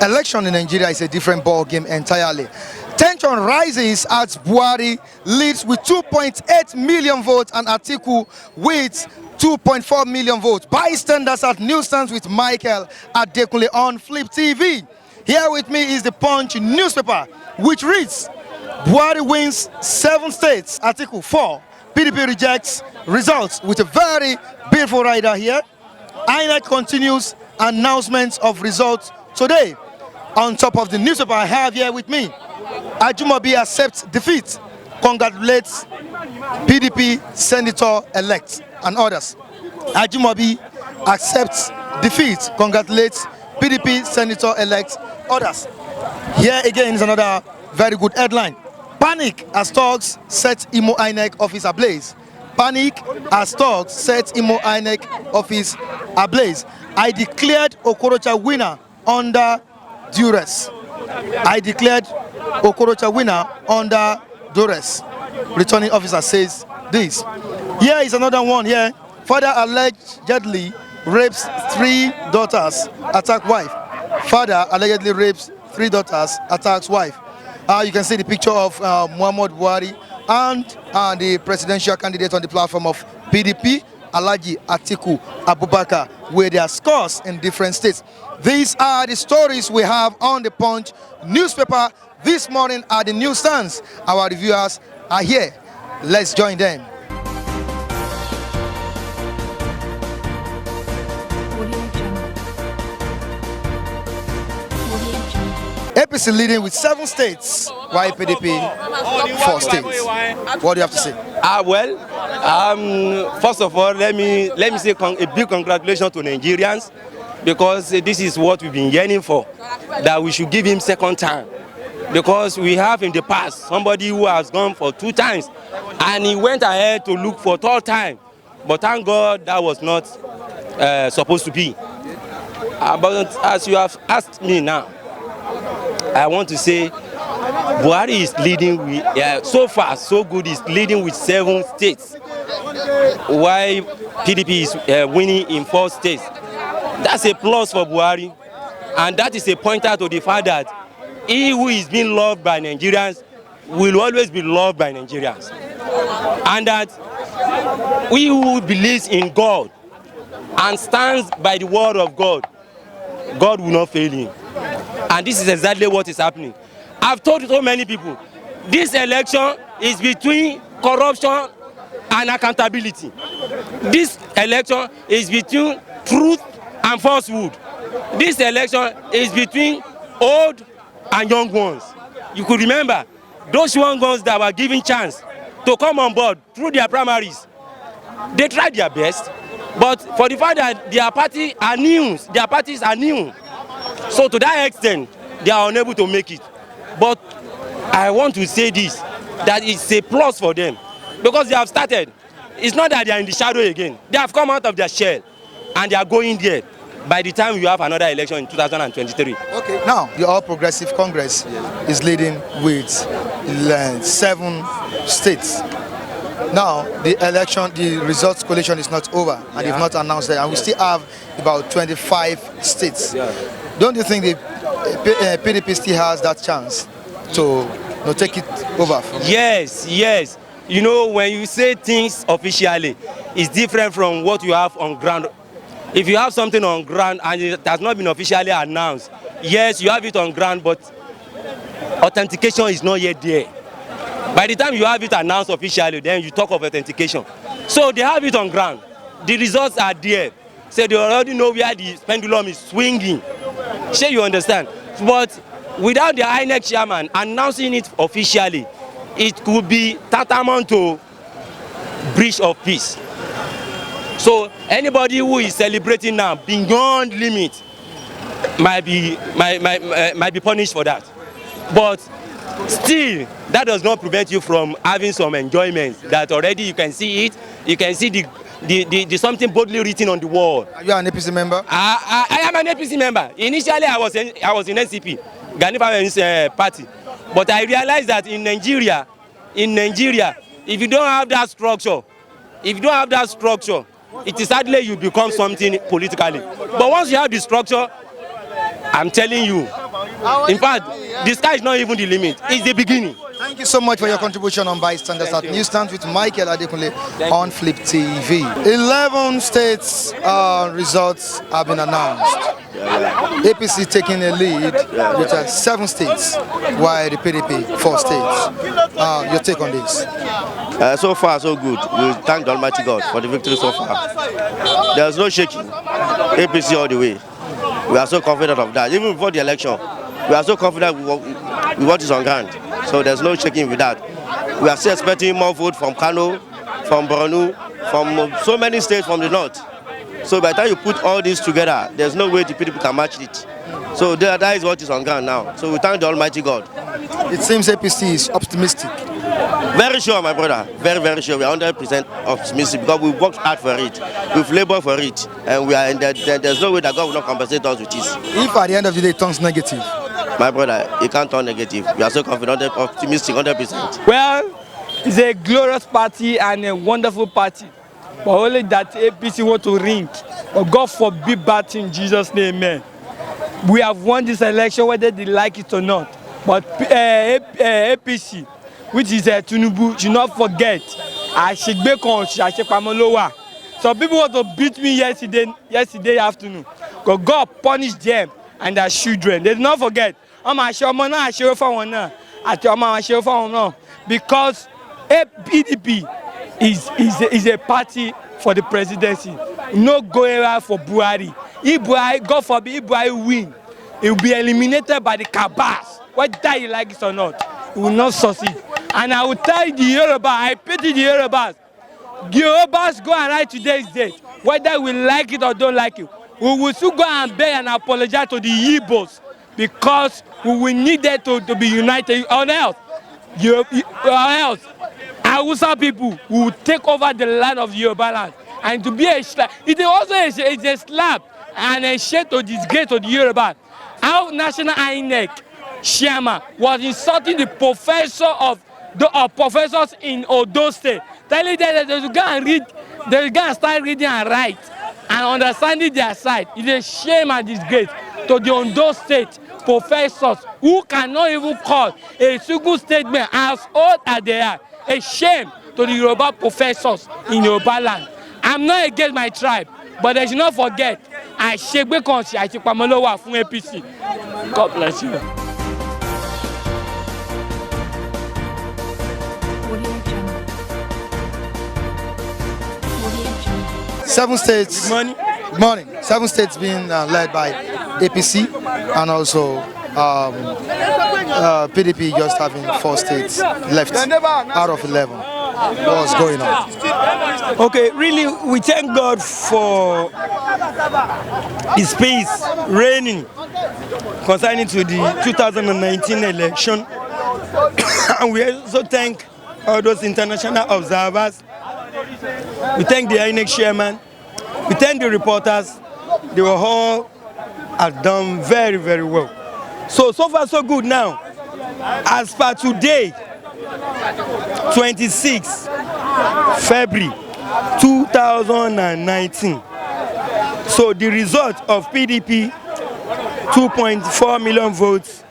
Election in Nigeria is a different ball game entirely. Tension rises as Buhari leads with 2.8 million votes and Atiku with 2.4 million votes. Bystanders at newsstands with Michael Adekunle on Flip TV. Here with me is the Punch newspaper, which reads, Buhari wins 7 states, Atiku 4. PDP rejects results with a very beautiful rider here. INEC continues announcements of results today. On top of the newspaper I have here with me, Ajumobi accepts defeat, congratulates PDP senator-elect and others. Ajumobi accepts defeat, congratulates PDP senator-elect, others. Here again is another very good headline. Panic as thugs set Imo INEC office ablaze. Panic as thugs set Imo INEC office ablaze. I declared Okorocha winner under duress. I declared Okorocha winner under duress. Returning officer says this. Here is another one here. Father allegedly rapes 3 daughters, attack wife. Father allegedly rapes 3 daughters, attacks wife. You can see the picture of Muhammad Buhari and the presidential candidate on the platform of PDP, Alhaji Atiku Abubakar, where they are scores in different states. These are the stories we have on the Punch newspaper this morning at the newsstands. Our reviewers are here. Let's join them. APC leading with 7 states, while PDP 4 states. What do you have to say? First of all, let me say a big congratulations to Nigerians, because this is what we've been yearning for, that we should give him second time. Because we have in the past somebody who has gone for 2 times and he went ahead to look for 3rd time. But thank God that was not supposed to be. But as you have asked me now, I want to say Buhari is leading with, so far so good, is leading with 7 states, while PDP is winning in 4 states. That's a plus for Buhari, and that is a pointer to the fact that he who is being loved by Nigerians will always be loved by Nigerians, and that we who believes in God and stands by the word of God, God will not fail him. And this is exactly what is happening. I've told so many people, this election is between corruption and accountability. This election is between truth and falsehood. This election is between old and young ones. You could remember those young ones that were given chance to come on board through their primaries. They tried their best, but for the fact that their parties are new, so to that extent, they are unable to make it. But I want to say this, that it's a plus for them, because they have started. It's not that they are in the shadow again. They have come out of their shell and they are going there by the time you have another election in 2023. Okay, now the All Progressive Congress is leading with 7 states. Now the results collation is not over, and they've not announced that, and we still have about 25 states. Don't you think the PDP still has that chance to take it over? Yes. You know, when you say things officially, it's different from what you have on ground. If you have something on ground and it has not been officially announced, yes, you have it on ground, but authentication is not yet there. By the time you have it announced officially, then you talk of authentication. So they have it on ground. The results are there. So they already know where the pendulum is swinging. Sure, you understand? But without the INEC chairman announcing it officially, it could be tantamount to breach of peace. So anybody who is celebrating now beyond limit might be punished for that. But still, that does not prevent you from having some enjoyment. That already you can see it. You can see the something boldly written on the wall. Are you an APC member? I am an APC member. Initially, I was in NCP, Ghanaian party, but I realized that in Nigeria, if you don't have that structure, it is hardly you become something politically. But once you have the structure, I'm telling you, In fact, the sky is not even the limit. It's the beginning. Thank you so much for your contribution on Bystanders at Newsstand with Michael Adekunle on Flip TV. 11 states results have been announced. APC taking a lead with 7 states, while the PDP 4 states. Your take on this? So far, so good. We thank the Almighty God for the victory so far. There's no shaking. APC all the way. We are so confident of that. Even before the election, we are so confident with what is on ground. So there's no shaking with that. We are still expecting more vote from Kano, from Borno, from so many states from the north. So by the time you put all this together, there's no way the people can match it. So that is what is on ground now. So we thank the Almighty God. It seems APC is optimistic. Very sure, my brother. Very, very sure. We are 100% optimistic because we worked hard for it. We've labored for it. And we are in there's no way that God will not compensate us with this. If at the end of the day it turns negative? My brother, it can't turn negative. We are so confident, optimistic, 100%. Well, it's a glorious party and a wonderful party. But only that APC want to ring. But God forbid bad thing in Jesus' name, amen. We have won this election whether they like it or not. But APC, which is Tinubu, should not forget, some people want to beat me yesterday afternoon. Because God punished them and their children. They did not forget. Because PDP is a party for the presidency. No go around for Buhari. If Buhari, God forbid, if Buhari win, it will be eliminated by the cabals. Whether you like it or not, it will not succeed. And I will tell the Yoruba, I pity the Yorubas. The Yorubas go and write today's date. Whether we like it or don't like it, we will still go and beg and apologize to the Igbos because we will need them to be united. Or else, Hausa people will take over the land of the Yoruba land. And to be a slap, it is also a slap and a shame to disgrace to the Yoruba. Our national INEC chairman was insulting the professors in Odo State, telling them that they should go and read, they should go and start reading and write and understanding their side. It's a shame and disgrace to the Ondo State professors who cannot even call a single statement as old as they are. A shame to the Yoruba professors in Yoruba land. I'm not against my tribe, but they should not forget, I shake because I take Pamalowa from APC. God bless you. 7 states. Good morning. 7 states being led by APC, and also PDP just having 4 states left out of 11. What's going on? Okay, really, we thank God for the space reigning concerning to the 2019 election. And we also thank all those international observers. We thank the INEC chairman. We thank the reporters. They were all have done very, very well. So far so good now. As per today, 26 February 2019. So the result of PDP 2.4 million votes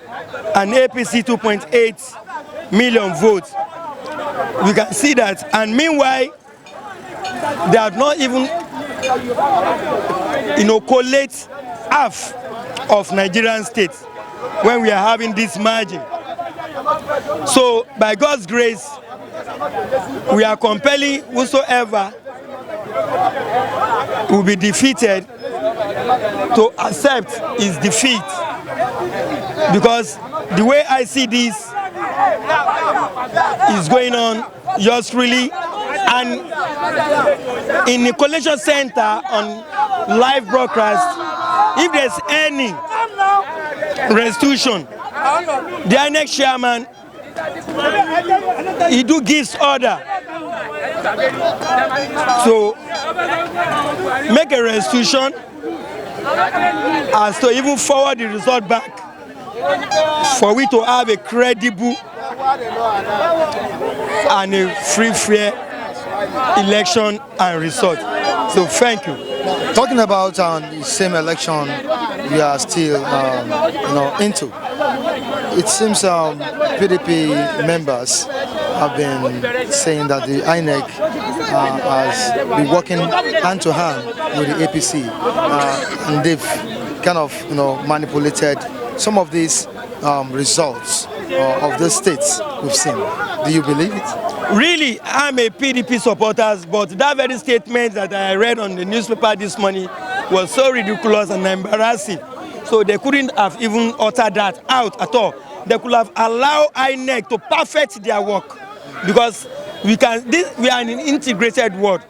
and APC 2.8 million votes. We can see that, and meanwhile they have not even collate half of Nigerian states when we are having this margin. So by God's grace, we are compelling whosoever will be defeated to accept his defeat, because the way I see this is going on just really, and in the collation center on live broadcast, if there's any restitution, the INEC chairman, he do gives order to make a restitution as to even forward the result back for we to have a credible and a free, fair election and result. So thank you. Talking about the same election we are still into. It seems PDP members have been saying that the INEC has been working hand to hand with the APC, and they've kind of manipulated some of these results of the states we've seen. Do you believe it? Really, I'm a PDP supporter, but that very statement that I read on the newspaper this morning was so ridiculous and embarrassing. So they couldn't have even uttered that out at all. They could have allowed INEC to perfect their work, because we are in an integrated world.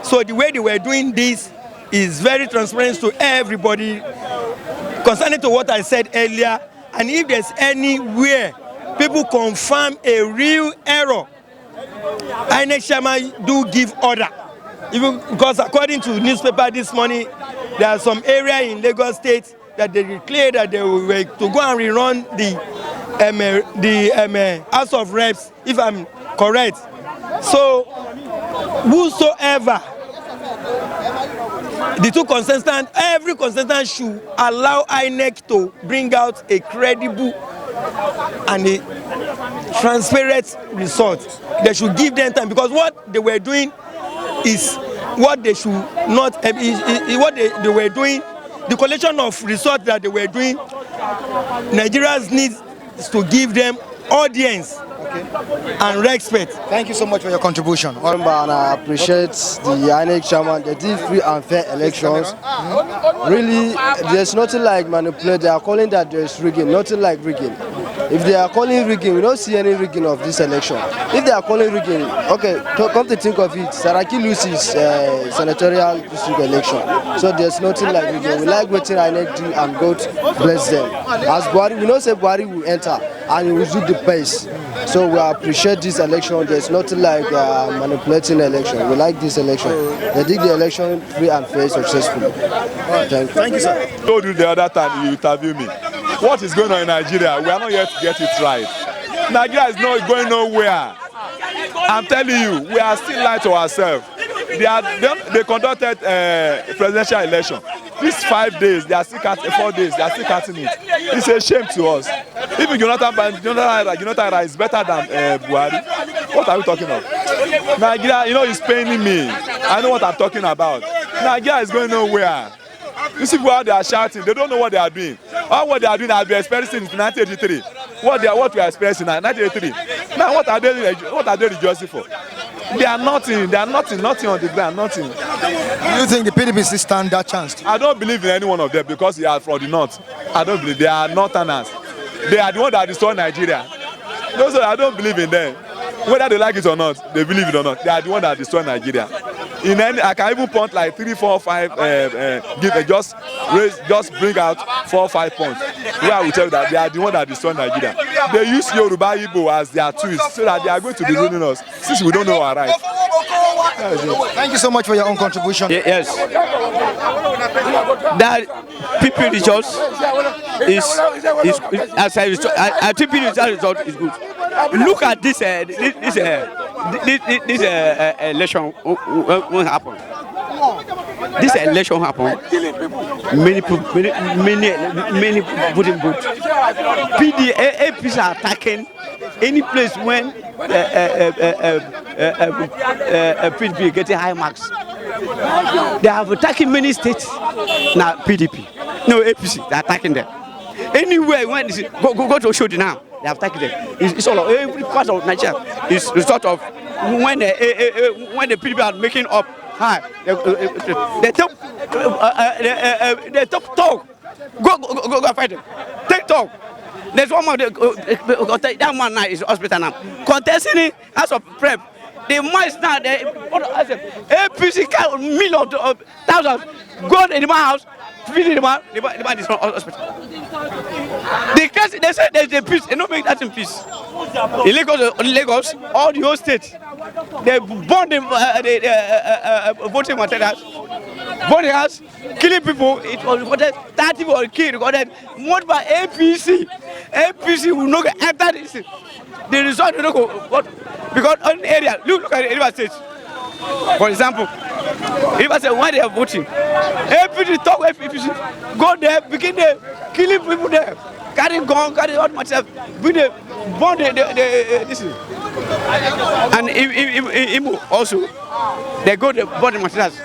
So the way they were doing this is very transparent to everybody. Concerning to what I said earlier, and if there's anywhere people confirm a real error, INEC chairman do give order. Even because according to newspaper this morning, there are some area in Lagos State that they declared that they were to go and rerun the House of Reps, if I'm correct. So whosoever the two contestants, every contestant should allow INEC to bring out a credible and a transparent result. They should give them time, because what they were doing is what they should not, what they were doing, the collection of results that they were doing, Nigerians need to give them audience and respect. Thank you so much for your contribution. And I appreciate the INEC chairman. They did free and fair elections. Really, there's nothing like manipulate. They are calling that there's rigging, nothing like rigging. If they are calling rigging, we don't see any rigging of this election. If they are calling rigging, okay, come to think of it, Saraki loses senatorial district election. So there's nothing like rigging. We like waiting INEC do and God bless them. As Buhari, we know say Buhari will enter and he will do the pace. So we appreciate this election. There's nothing like manipulating the election. We like this election. They did the election free and fair successfully. Thank you, sir. I told you the other time you interviewed me. What is going on in Nigeria? We are not yet to get it right. Nigeria is not going nowhere. I'm telling you, we are still lying to ourselves. They conducted a presidential election. These 5 days, they are still counting, 4 days, they are still counting it. It's a shame to us. Even Jonathan is better than Buhari. What are we talking about? Nigeria, it's paining me. I know what I'm talking about. Nigeria is going nowhere. You see where they are shouting, they don't know what they are doing. All what they are doing has been experiencing in 1983. What we are experiencing in 1983. Now what are they rejoicing for? They are nothing on the ground, nothing. Do you think the PDP still stand that chance? I don't believe in any one of them because they are from the north. I don't believe they are northerners. They are the ones that destroy Nigeria. Those I don't believe in them. Whether they like it or not, they believe it or not, they are the ones that destroy Nigeria. I can even point like 3, 4, 5, just bring out 4, 5 points. Where I will tell you that they are the ones that destroy Nigeria. They use Yoruba Igbo as their tools so that they are going to be ruling us since we don't know our rights. Thank you so much for your own contribution. Yes. That people result I think result is good. Look at this election won't happen. This election happened. Many people wouldn't vote. APC are attacking any place when PDP getting high marks. They have attacking many states. Now PDP, no APC, they're attacking them. Anywhere when go to Oshodi now, they have attacking them. It's all every part of Nigeria is the sort of when the PDP are making up high. They talk. Go fight them. Take talk. There's one more. That one now is hospital now. Contesting it as a prep. The mice now. APC count millions of thousands. Go to the house. Feed the man. The man is from hospital. The case they say there's a peace. They don't make that in peace. In Lagos, all the whole state, they burn the voting materials. Burning house, killing people. It was recorded 30 people were killed. Recorded more by APC. APC will not enter this. The result will not go. What? Because on the area, look at the River State. For example, River State, when they are voting, APC talk APC, go there, begin there, killing people there. carry gun, carry all myself, bring the burn this is. And Igbo also, they go to burn the materials.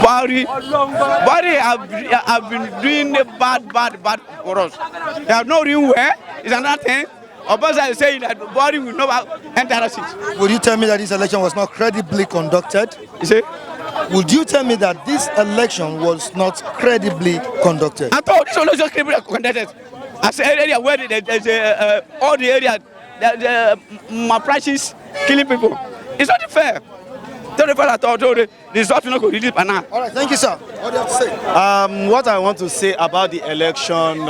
Buhari have been doing the bad for us. They have no real way. It's another thing. Obasa is saying that Buhari will never enter the seat. Would you tell me that this election was not credibly conducted? You see? Would you tell me that this election was not credibly conducted? I thought this election was credibly conducted. As an area where there's all the area, the malpractice killing people. It's not fair. Tell the fellow thought the result not go release by now. All right, thank you, sir. What do you have to say? What I want to say about the election,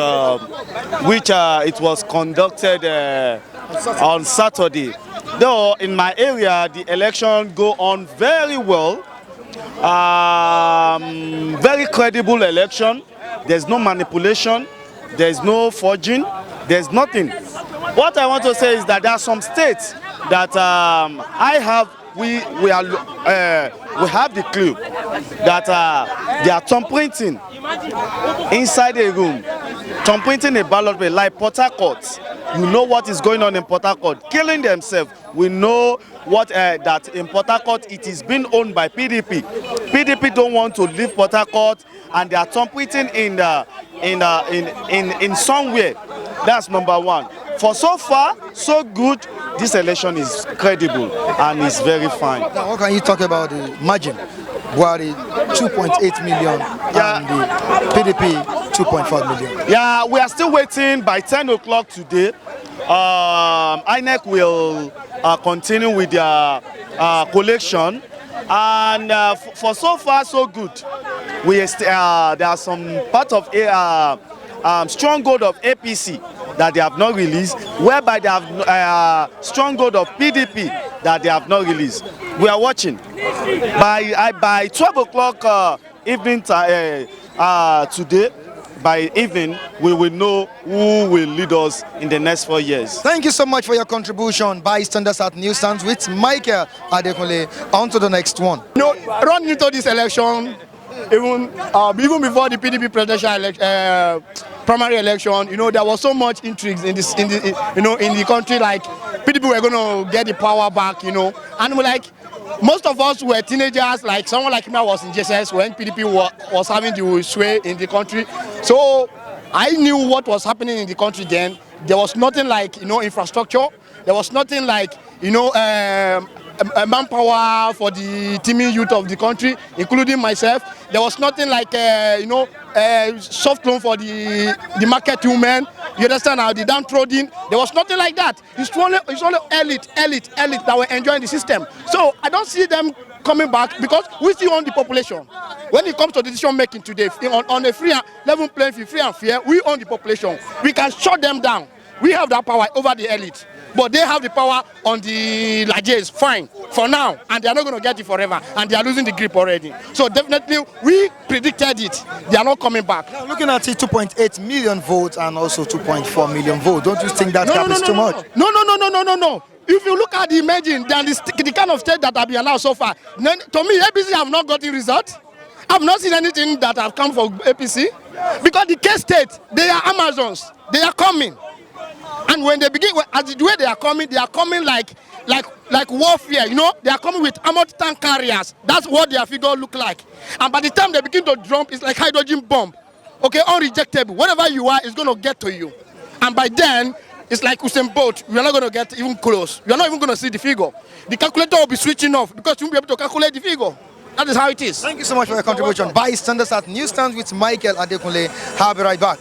which it was conducted on Saturday. Though in my area, the election go on very well. Very credible election. There's no manipulation. There's no forging. There's nothing. What I want to say is that there are some states that we have the clue that they are thumbprinting inside a room, thumbprinting a ballot paper, like Port Harcourt. You know what is going on in Port Harcourt, killing themselves. We know what that in Port Harcourt it is being owned by PDP. PDP don't want to leave Port Harcourt, and they are thumbprinting in somewhere. That's number one. For so far, so good, this election is credible and is very fine. Now, what can you talk about the margin? Buhari 2.8 million and the PDP 2.4 million. Yeah, we are still waiting. By 10 o'clock today, INEC will continue with their collection, and for so far so good. There are some part of a stronghold of APC that they have not released, whereby they have stronghold of PDP that they have not released. We are watching. By 12 o'clock evening today, by evening, we will know who will lead us in the next 4 years. Thank you so much for your contribution. Bystanders at Newsstands with Michael Adekunle. On to the next one. Running into this election, even before the PDP presidential primary election, there was so much intrigue in the country. Like PDP were going to get the power back, and we're like, most of us were teenagers. Like someone like me was in JSS when PDP was having the sway in the country. So I knew what was happening in the country then. There was nothing like infrastructure. There was nothing like manpower for the teeming youth of the country, including myself. There was nothing like soft loan for the market women. You understand now, the downtrodden. There was nothing like that. It's only elite that were enjoying the system. So I don't see them coming back because we still own the population. When it comes to decision making today, on a free and level playing field, free and fair, we own the population. We can shut them down. We have that power over the elite. But they have the power on the largesse, fine, for now, and they are not going to get it forever, and they are losing the grip already. So definitely, we predicted it. They are not coming back. Now, looking at it, 2.8 million votes and also 2.4 million votes. Don't you think that gap is too much? No. If you look at the margin, then the kind of state that have been allowed so far, to me, APC have not gotten results. I've not seen anything that have come for APC, because the K state, they are Amazons. They are coming. And when they begin, as the way they are coming like warfare, they are coming with armored tank carriers. That's what their figure look like. And by the time they begin to drum, it's like hydrogen bomb. Okay, unrejectable. Whatever you are, it's going to get to you. And by then, it's like Usain Bolt. We are not going to get even close. You are not even going to see the figure. The calculator will be switching off because you won't be able to calculate the figure. That is how it is. Thank you so much for your contribution. Bystanders at Newsstands with Michael Adekunle. I'll be right back.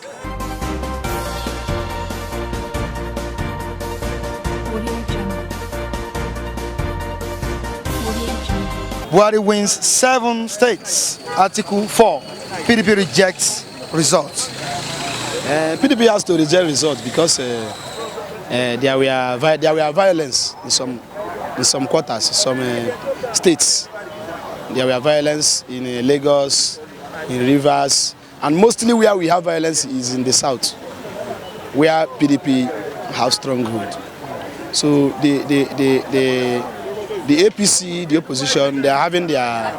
Buhari wins 7 states, Atiku 4. PDP rejects results. PDP has to reject results because there were violence in some quarters, some states. There were violence in Lagos, in Rivers, and mostly where we have violence is in the south, where PDP have stronghold. So the APC, the opposition, they are having their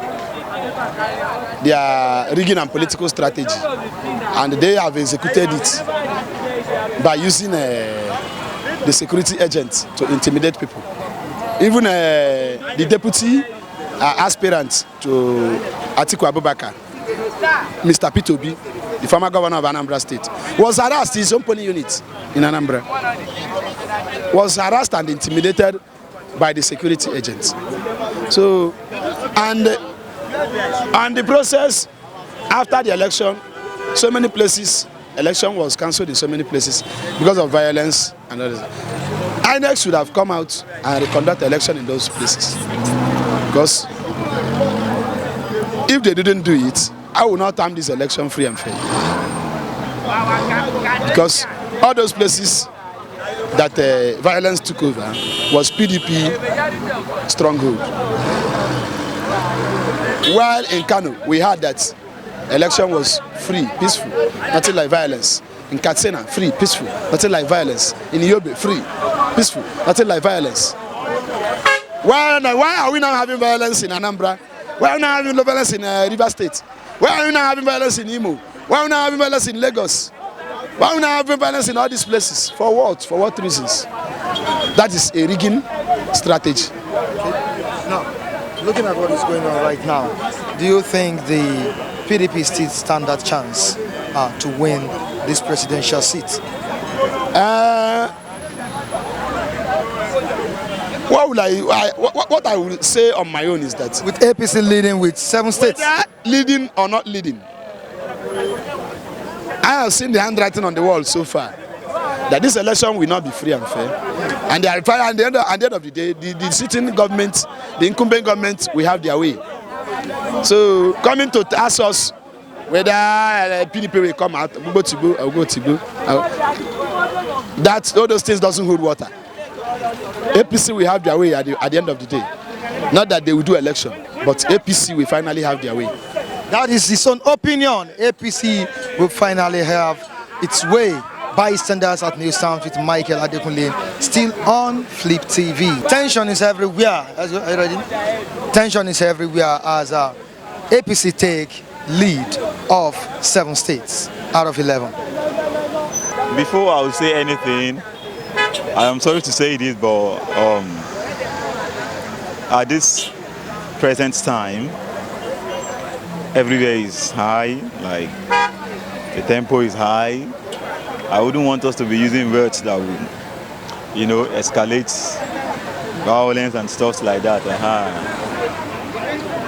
rigging and political strategy and they have executed it by using the security agents to intimidate people. Even the deputy aspirant to Atiku Abubakar, Mr. P2B, the former governor of Anambra State, was harassed, his own polling unit in Anambra, was harassed and intimidated by the security agents. So, and the process after the election, so many places, election was cancelled in so many places because of violence and others. INEC should have come out and conduct election in those places. Because if they didn't do it, I will not term this election free and fair. Because all those places that violence took over was PDP stronghold. While in Kano, we heard that election was free, peaceful, nothing like violence. In Katsina, free, peaceful, nothing like violence. In Yobe, free, peaceful, nothing like violence. Why are we now having violence in Anambra? Why are we now having violence in River State? Why are we now having violence in Imo? Why are we now having violence in Lagos? Why are we now having violence in all these places? For what? For what reasons? That is a rigging strategy. Now, looking at what is going on right now, do you think the PDP still stand a chance to win this presidential seat? What I will say on my own is that with APC leading with 7 states, leading or not leading, I have seen the handwriting on the wall so far that this election will not be free and fair. And they are at the end of the day, the sitting government, the incumbent government, will have their way. So coming to ask us whether PDP will come out, go to that all those things doesn't hold water. APC will have their way at the end of the day. Not that they will do election, but APC will finally have their way. That is his own opinion. APC will finally have its way. Bystanders at News Sound with Michael Adekunle, still on Flip TV. Tension is everywhere. Are you ready? Tension is everywhere as APC take lead of 7 states out of 11. Before I will say anything, I am sorry to say this, but at this present time, everywhere is high, like the tempo is high. I wouldn't want us to be using words that would, escalate violence and stuff like that.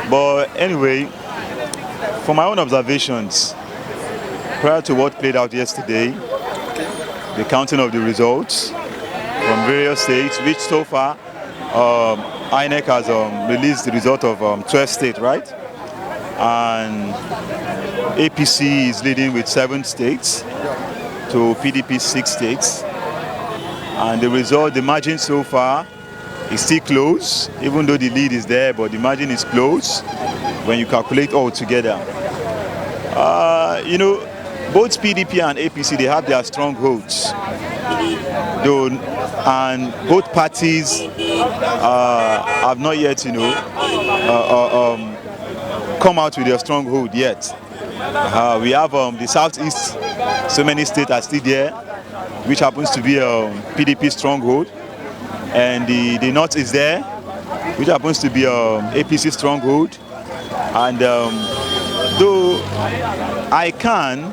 But anyway, from my own observations, prior to what played out yesterday, the counting of the results from various states, which so far INEC has released the result of 12 states, right? And APC is leading with 7 states to PDP 6 states. And the result, the margin so far is still close, even though the lead is there, but the margin is close when you calculate all together. Both PDP and APC, they have their strongholds. And both parties have not yet, come out with their stronghold yet. We have the Southeast, so many states are still there, which happens to be PDP stronghold. And the North is there, which happens to be APC stronghold. And though I can,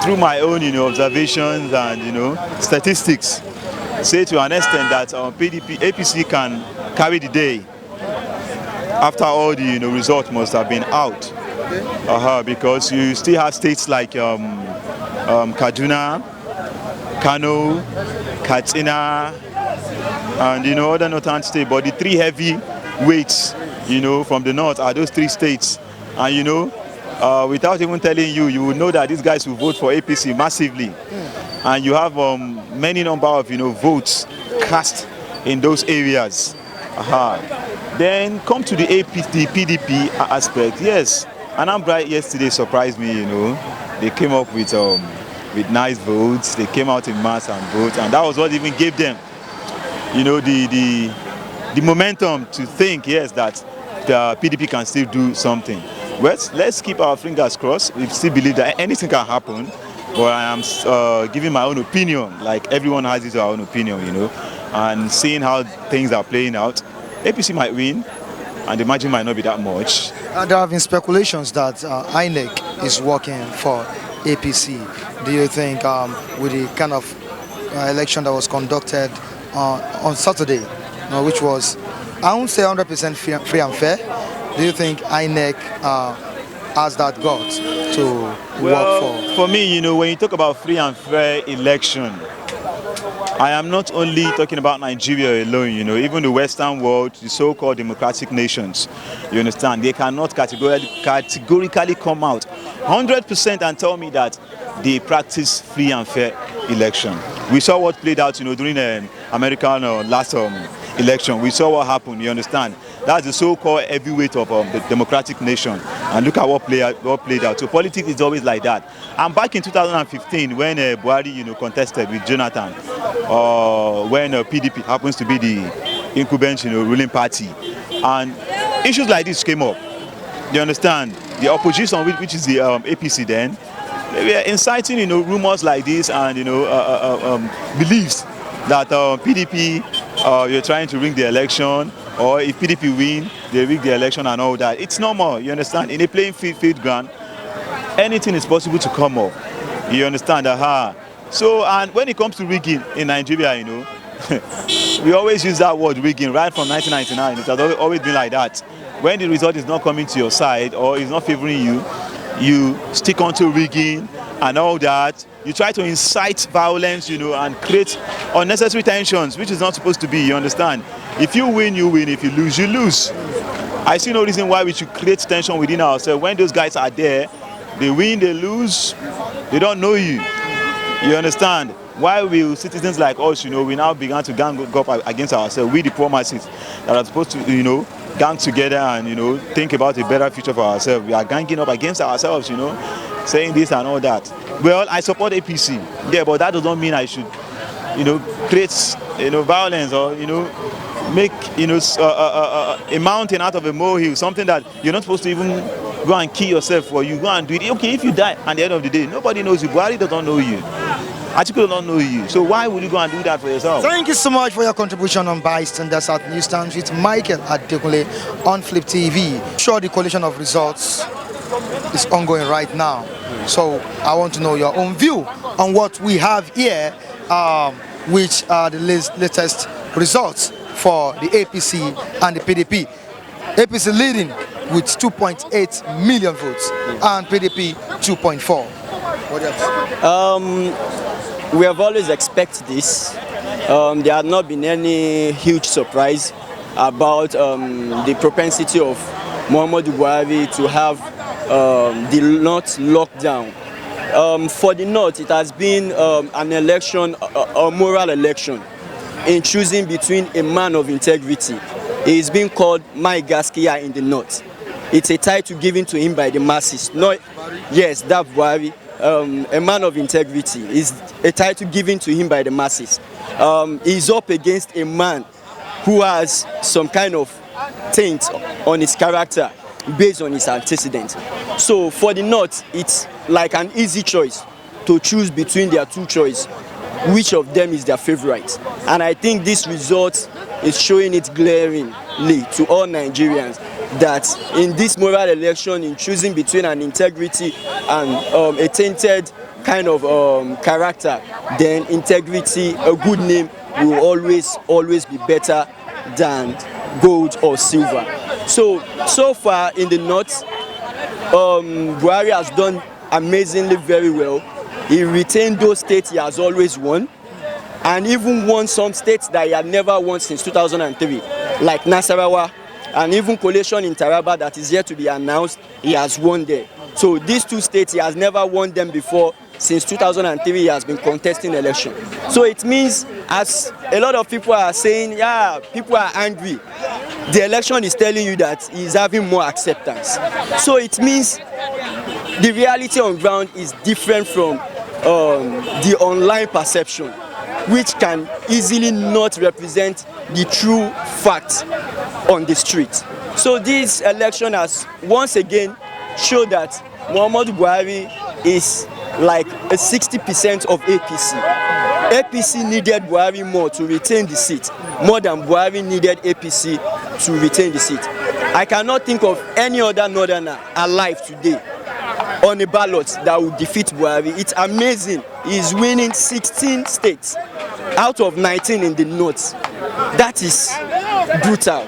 through my own observations and statistics, say to an extent that APC can carry the day after all the results must have been out. Because you still have states like Kaduna, Kano, Katsina, and other northern states. But the 3 heavy weights, from the north are those 3 states. And without even telling you, you will know that these guys will vote for APC massively. And you have many number of votes cast in those areas. Then come to the PDP aspect. Yes, Anambra yesterday surprised me. They came up with nice votes. They came out in mass and vote, and that was what even gave them, the momentum to think, yes, that the PDP can still do something. Well, let's keep our fingers crossed. We still believe that anything can happen. But I am giving my own opinion, like everyone has his own opinion, you know, and seeing how things are playing out. APC might win, and the margin might not be that much. There have been speculations that INEC is working for APC. Do you think with the kind of election that was conducted on Saturday, which was, I won't say 100% free and fair, do you think INEC has that guts to work for? For me, you know, when you talk about free and fair election, I am not only talking about Nigeria alone, you know, even the Western world, the so-called democratic nations, you understand, they cannot categorically come out 100% and tell me that they practice free and fair election. We saw what played out, you know, during the American last election. We saw what happened, you understand. That's the so-called heavyweight of the democratic nation. And look at what played out. So politics is always like that. And back in 2015, when Buhari, you know, contested with Jonathan, when PDP happens to be the incumbent, you know, ruling party, and issues like this came up. You understand? The opposition, which is the APC then, they were inciting, you know, rumors like this and, you know, beliefs that PDP, you're trying to rig the election, or if PDP win, they rig the election and all that. It's normal, you understand? In a playing field ground, anything is possible to come up. You understand? So, and when it comes to rigging in Nigeria, you know, we always use that word rigging right from 1999. It has always been like that. When the result is not coming to your side or is not favoring you, you stick onto rigging and all that. You try to incite violence, you know, and create unnecessary tensions, which is not supposed to be, you understand? If you win, you win. If you lose, you lose. I see no reason why we should create tension within ourselves. When those guys are there, they win, they lose, they don't know you. You understand? Why will citizens like us, you know, we now began to gang up against ourselves? We, the poor masses that are supposed to, you know, gang together and, you know, think about a better future for ourselves. We are ganging up against ourselves, you know, saying this and all that. Well, I support APC, yeah, but that doesn't mean I should, you know, create, you know, violence or, you know, make, you know, a mountain out of a molehill, something that you're not supposed to even go and kill yourself for. You go and do it. Okay, if you die at the end of the day, nobody knows you. Buhari doesn't know you. Atiku don't know you. So why would you go and do that for yourself? Thank you so much for your contribution on Bystanders at Newsstands with Michael Adekunle on Flip TV. Sure, the collation of results is ongoing right now. So I want to know your own view on what we have here, which are the latest results for the APC and the PDP. APC leading with 2.8 million votes and PDP 2.4. What else? We have always expected this. There had not been any huge surprise about the propensity of Muhammadu Buhari to have the North locked down. For the North, it has been an election, a moral election, in choosing between a man of integrity. He is being called My Gaskia in the North. It's a title given to him by the masses. No, yes, that Buhari. A man of integrity is a title given to him by the masses. He's up against a man who has some kind of taint on his character based on his antecedents. So for the North, it's like an easy choice to choose between their two choices, which of them is their favorite. And I think this result is showing it glaringly to all Nigerians that in this moral election, in choosing between an integrity and a tainted kind of character, then integrity, a good name, will always be better than gold or silver. So far in the North, Buhari has done amazingly very well. He retained those states he has always won, and even won some states that he had never won since 2003, like Nasarawa, and even collation in Taraba that is yet to be announced, he has won there. So these two states, he has never won them before. Since 2003, he has been contesting election. So it means, as a lot of people are saying, yeah, people are angry, the election is telling you that he is having more acceptance. So it means the reality on ground is different from the online perception, which can easily not represent the true facts on the street. So this election has once again show that Muhammadu Buhari is like a 60% of APC. APC needed Buhari more to retain the seat, more than Buhari needed APC to retain the seat. I cannot think of any other northerner alive today on a ballot that will defeat Buhari. It's amazing. He's winning 16 states out of 19 in the north. That is brutal.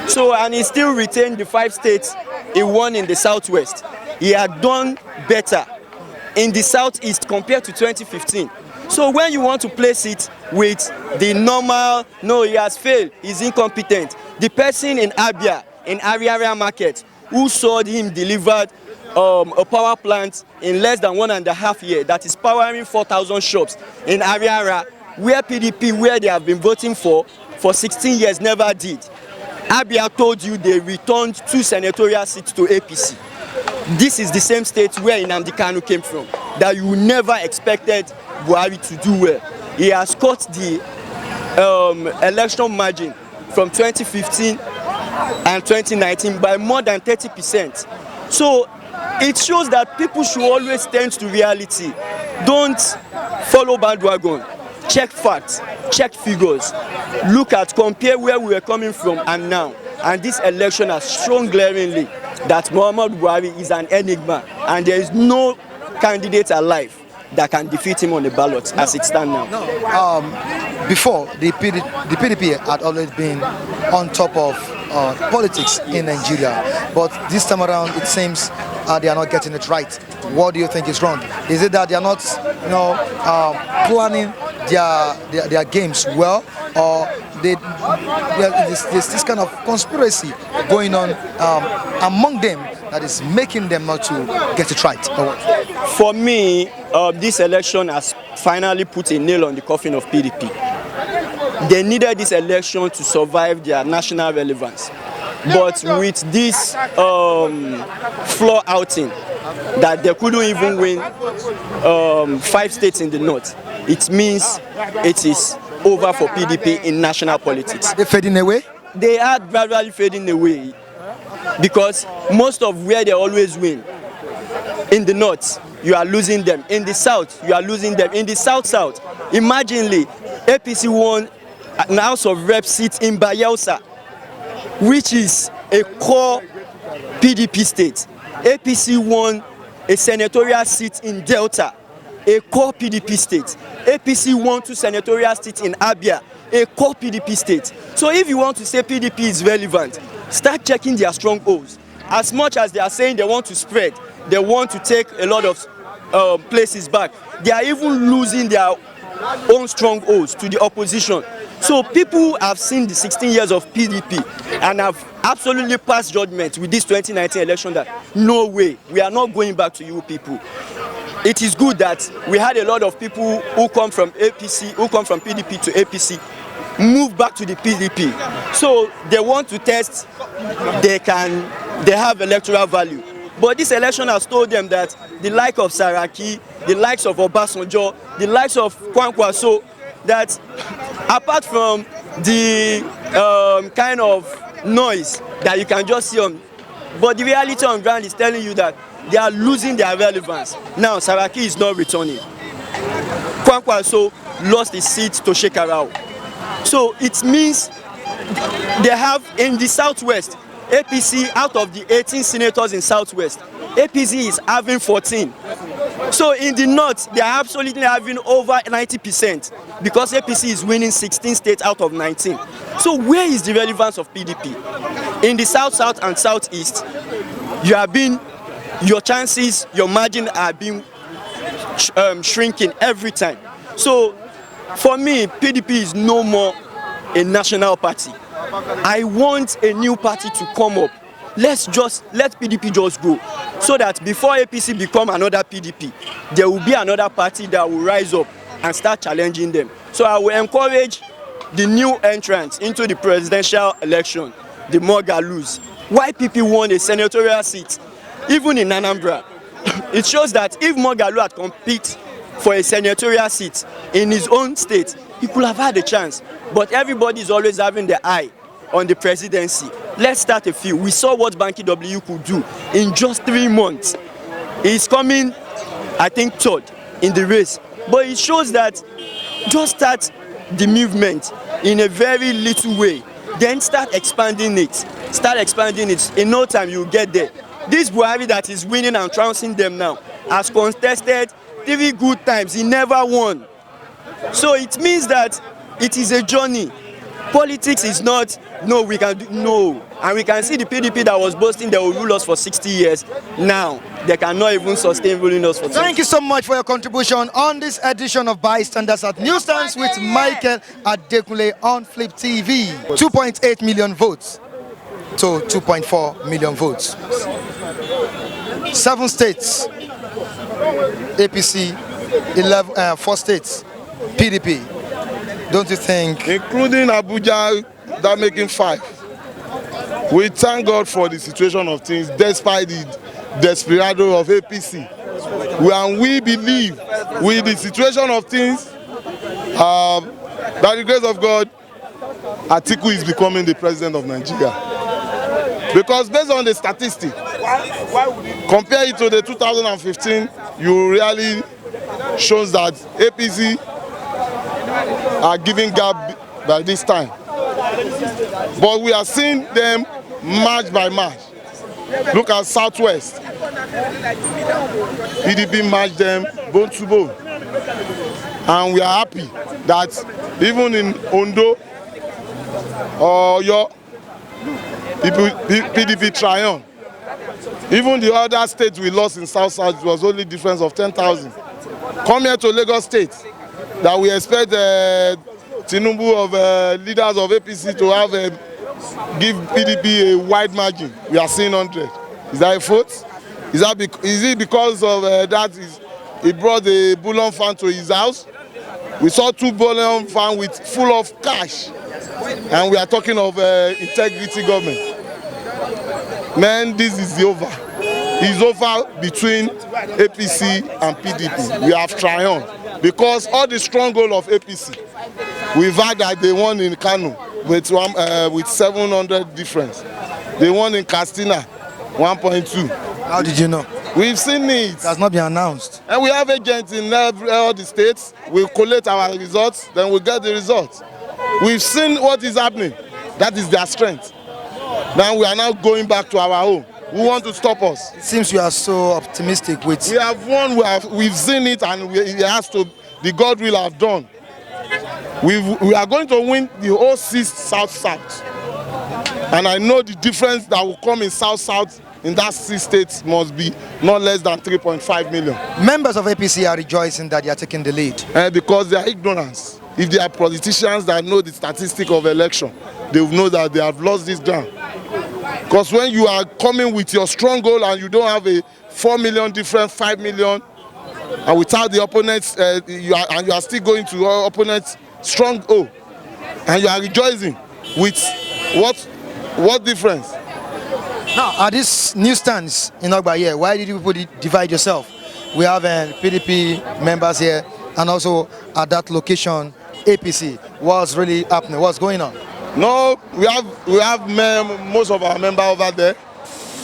So, and he still retained the 5 states he won in the southwest. He had done better in the southeast compared to 2015. So when you want to place it with the normal, no, he has failed, he's incompetent. The person in Abia, in Ariaria market, who saw him delivered a power plant in less than 1.5 years that is powering 4,000 shops in Ariaria, where PDP, where they have been voting for 16 years, never did. Abia told you they returned 2 senatorial seats to APC. This is the same state where Nnamdi Kanu came from, that you never expected Buhari to do well. He has cut the election margin from 2015 and 2019 by more than 30%. So it shows that people should always stand to reality. Don't follow bandwagon. Check facts, check figures. Look at, compare where we were coming from and now. And this election has shown glaringly that Muhammadu Buhari is an enigma, and there is no candidate alive that can defeat him on the ballot as it stands now. Before, the PDP had always been on top of politics in Nigeria, but this time around it seems they are not getting it right. What do you think is wrong? Is it that they are not, planning their games well, or there's this kind of conspiracy going on among them that is making them not to get it right? For me, this election has finally put a nail on the coffin of PDP. They needed this election to survive their national relevance. But with this floor outing, that they couldn't even win 5 states in the north, it means it is over for PDP in national politics. They're fading away? They are gradually fading away, because most of where they always win, in the north, you are losing them. In the south, you are losing them. In the south-south, imagine APC won an House of Rep seat in Bayelsa, which is a core PDP state. APC won a senatorial seat in Delta, a core PDP state. APC won 2 senatorial seats in Abia, a core PDP state. So if you want to say PDP is relevant, start checking their strongholds. As much as they are saying they want to spread, they want to take a lot of places back, they are even losing their own strongholds to the opposition. So people have seen the 16 years of PDP and have absolutely passed judgment with this 2019 election that no way, we are not going back to you people. It is good that we had a lot of people who come from APC, who come from PDP to APC, move back to the PDP. So they want to test, they have electoral value. But this election has told them that the like of Saraki, the likes of Obasanjo, the likes of Kwankwaso, that apart from the kind of noise that you can just see on, but the reality on ground is telling you that they are losing their relevance. Now Saraki is not returning. Kwankwaso lost his seat to Shekarau. So it means they have in the southwest, APC, out of the 18 senators in southwest, APC is having 14. So in the north, they are absolutely having over 90% because APC is winning 16 states out of 19. So where is the relevance of PDP? In the south, south and southeast, your chances, your margin are being shrinking every time. So for me, PDP is no more a national party. I want a new party to come up. Let PDP just go, so that before APC become another PDP, there will be another party that will rise up and start challenging them. So I will encourage the new entrants into the presidential election, the Mogalus. YPP won a senatorial seat, even in Anambra. It shows that if Mogalu had competed for a senatorial seat in his own state, he could have had a chance. But everybody is always having their eye on the presidency. Let's start a few. We saw what Banky W could do in just 3 months. He's coming, I think, third in the race. But it shows that just start the movement in a very little way, then start expanding it. Start expanding it. In no time, you'll get there. This Buhari that is winning and trouncing them now has contested 3 good times. He never won. So it means that it is a journey. Politics is not, no, we can do, no. And we can see the PDP that was boasting they will rule us for 60 years. Now, they cannot even sustain ruling us for 20. Thank you so much for your contribution on this edition of Bystanders at Newsstands with Michael Adekunle on Flip TV. 2.8 million votes to 2.4 million votes. 7 states, APC, 4 states, PDP. Don't you think? Including Abuja, that making 5. We thank God for the situation of things despite the desperado of APC. And we believe with the situation of things, by the grace of God, Atiku is becoming the president of Nigeria. Because based on the statistic, compare it to the 2015, you really shows that APC are giving gap by this time. But we are seeing them march by march. Look at Southwest. PDP marched them bone to bone. And we are happy that even in Ondo or your PDP triumph. Even the other states we lost in South was only difference of 10,000. Come here to Lagos State, that we expect Tinubu of leaders of APC to have give PDP a wide margin. We are seeing 100. Is that a fault? Is it because of that he brought the bullion fund to his house? We saw 2 bullion fund with full of cash, and we are talking of integrity government. Man, this is over. It's over between APC and PDP. We have triumphed because all the stronghold of APC, we've had that they won in Kano with 700 difference. They won in Castina 1.2. How did you know? We've seen it. It has not been announced. And we have agents in all the states. We'll collect our results, then we'll get the results. We've seen what is happening. That is their strength. Now we are now going back to our home. Who want to stop us? It seems you are so optimistic with... We have won, we've seen it, and it has to, the God will have done. We are going to win the whole South-South. And I know the difference that will come in South-South in that 6 states must be not less than 3.5 million. Members of APC are rejoicing that they are taking the lead. Because they are ignorance. If they are politicians that know the statistic of election, they will know that they have lost this ground. Because when you are coming with your strong goal and you don't have a 4 million difference, 5 million, and without the opponents, you are still going to your opponent's strong goal, and you are rejoicing with what difference? Now, at this newsstands in Ogbaye, why did you people divide yourself? We have PDP members here, and also at that location, APC. What's really happening? What's going on? No, we have most of our members over there.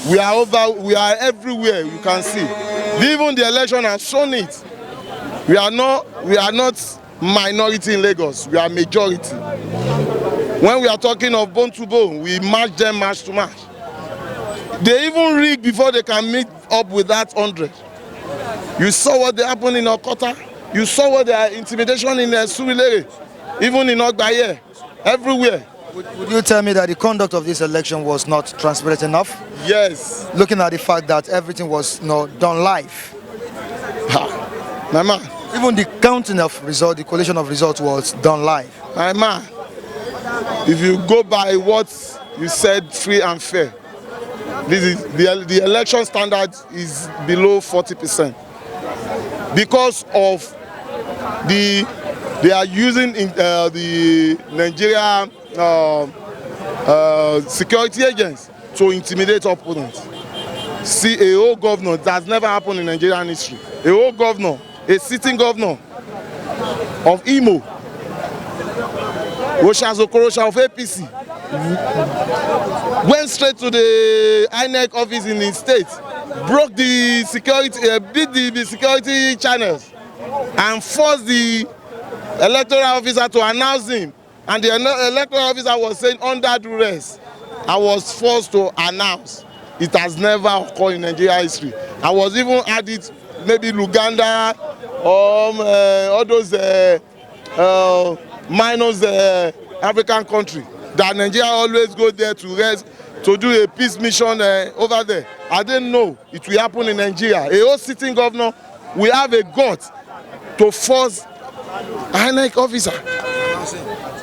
We are everywhere. You can see. Even the election has shown it. We are not minority in Lagos. We are majority. When we are talking of bone to bone, we match them match to match. They even rig before they can meet up with that 100. You saw what happened in Okota. You saw what the intimidation in Surulere, even in Ogbaye, everywhere. Would you tell me that the conduct of this election was not transparent enough? Yes. Looking at the fact that everything was done live. My man. Even the counting of results, the collation of results was done live. My man, if you go by what you said, free and fair, this is the election standard is below 40% because of they are using the Nigeria security agents to intimidate opponents. See, a whole governor, that has never happened in Nigerian history. A whole governor, a sitting governor of Imo, Oshazo Korosha of APC, went straight to the INEC office in the state, broke the security, beat the security channels, and forced the electoral officer to announce him. And the electoral officer was saying, under duress, I was forced to announce. It has never occurred in Nigeria history. I was even added maybe Luganda or all those minus African country that Nigeria always go there to rest, to do a peace mission over there. I didn't know it will happen in Nigeria. A whole sitting governor will have a gut to force INEC officer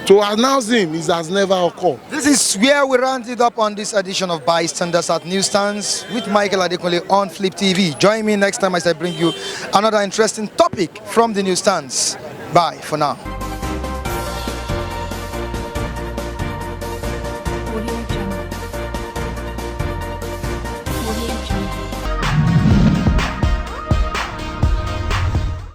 to announce him. It has never occurred. This is where we round it up on this edition of Bystanders at Newsstands with Michael Adekunle on Flip TV. Join me next time as I bring you another interesting topic from the newsstands. Bye for now.